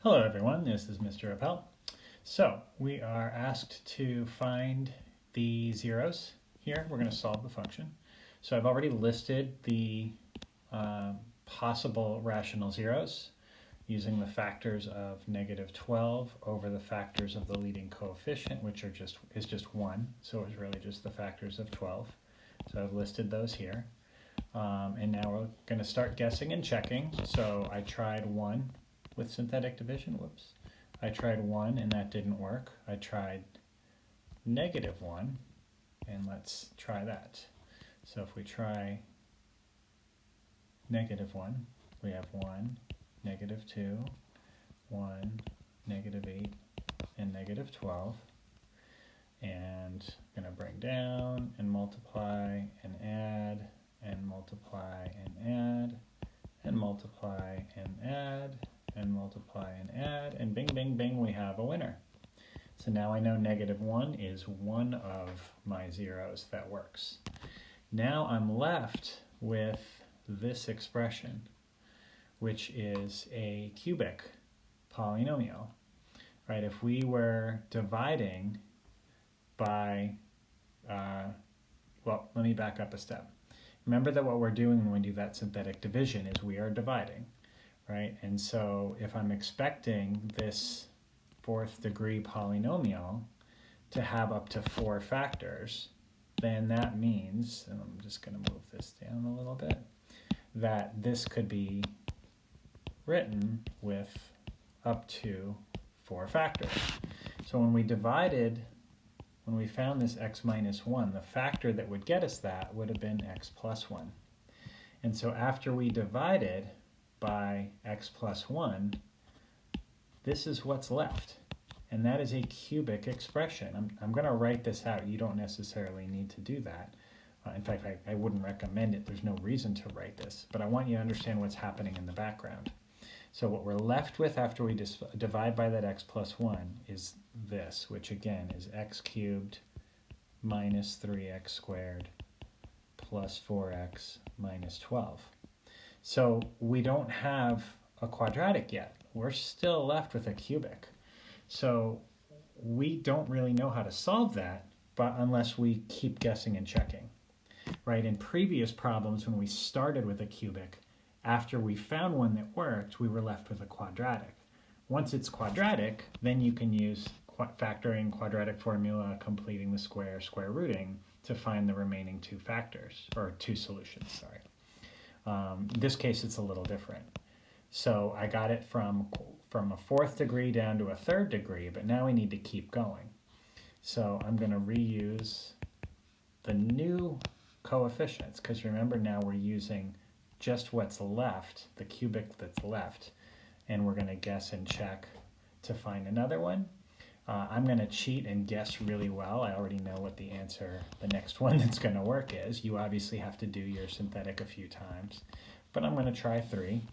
Hello everyone, this is Mr. Appel. So we are asked to find the zeros here. We're going to solve the function. So I've already listed the possible rational zeros using the factors of -12 over the factors of the leading coefficient, which is just 1. So it's really just the factors of 12. So I've listed those here. And now we're going to start guessing and checking. So I tried 1 with synthetic division. Whoops. I tried 1 and that didn't work. I tried -1 and let's try that. So if we try -1, we have 1, -2, 1, -8, and -12. And I'm going to bring down and multiply and add and multiply and add and multiply and add and multiply and add, and bing, bing, bing, we have a winner. So now I know -1 is one of my zeros that works. Now I'm left with this expression, which is a cubic polynomial, right? If we were dividing by, well, let me back up a step. Remember that what we're doing when we do that synthetic division is we are dividing. Right, and so if I'm expecting this 4th degree polynomial to have up to 4 factors, then that means, and I'm just going to move this down a little bit, that this could be written with up to 4 factors. So when we found this x minus 1, the factor that would get us that would have been x plus 1. And so after we divided by x plus 1, this is what's left. And that is a cubic expression. I'm going to write this out. You don't necessarily need to do that. In fact, I wouldn't recommend it. There's no reason to write this. But I want you to understand what's happening in the background. So what we're left with after we divide by that x plus 1 is this, which again is x cubed minus 3x squared plus 4x minus 12. So we don't have a quadratic yet. We're still left with a cubic. So we don't really know how to solve that, but unless we keep guessing and checking. Right? In previous problems, when we started with a cubic, after we found one that worked, we were left with a quadratic. Once it's quadratic, then you can use factoring, quadratic formula, completing the square, square rooting to find the remaining 2 factors, or 2 solutions, sorry. In this case, it's a little different. So I got it from a 4th degree down to a 3rd degree, but now we need to keep going. So I'm going to reuse the new coefficients, because remember now we're using just what's left, the cubic that's left, and we're going to guess and check to find another one. I'm going to cheat and guess really well. I already know what the answer, the next one that's going to work is. You obviously have to do your synthetic a few times, but I'm going to try 3.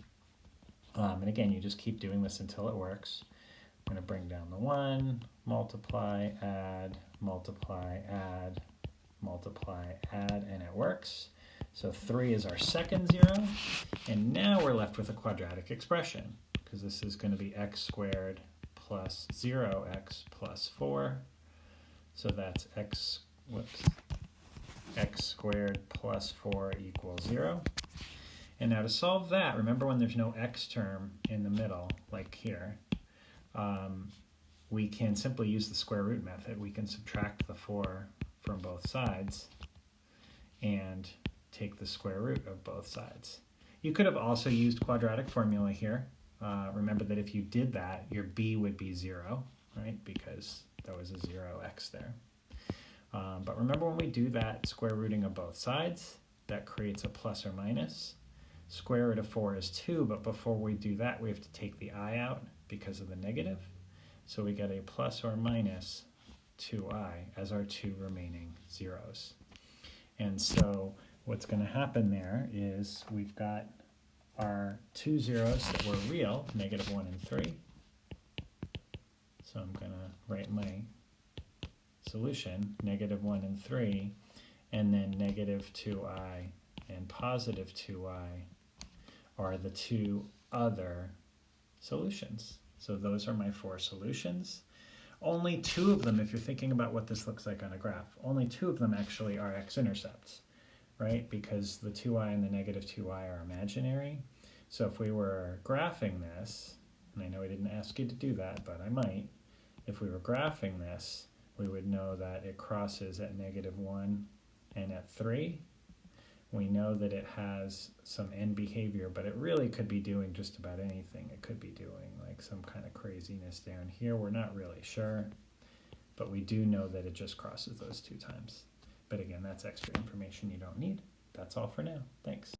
And again, you just keep doing this until it works. I'm going to bring down the 1, multiply, add, multiply, add, multiply, add, and it works. So 3 is our second zero, and now we're left with a quadratic expression, because this is going to be x squared plus 0x plus 4. So that's x squared plus 4 equals 0. And now to solve that, remember when there's no x term in the middle, like here, we can simply use the square root method. We can subtract the 4 from both sides and take the square root of both sides. You could have also used quadratic formula here. Remember that if you did that, your b would be 0, right? Because there was a 0x there. But remember when we do that square rooting of both sides, that creates a plus or minus. Square root of 4 is 2, but before we do that, we have to take the I out because of the negative. So we get a plus or minus 2i as our 2 remaining zeros. And so what's going to happen there is we've got our 2 zeros that were real, -1 and 3. So I'm going to write my solution, -1 and 3, and then -2i and +2i are the 2 other solutions. So those are my 4 solutions. Only 2 of them, if you're thinking about what this looks like on a graph, only 2 of them actually are x-intercepts, right? Because the 2i and the negative 2i are imaginary. So if we were graphing this, and I know I didn't ask you to do that, but I might, if we were graphing this, we would know that it crosses at -1 and at 3. We know that it has some end behavior, but it really could be doing just about anything. It could be doing like some kind of craziness down here. We're not really sure, but we do know that it just crosses those 2 times. But again, that's extra information you don't need. That's all for now. Thanks.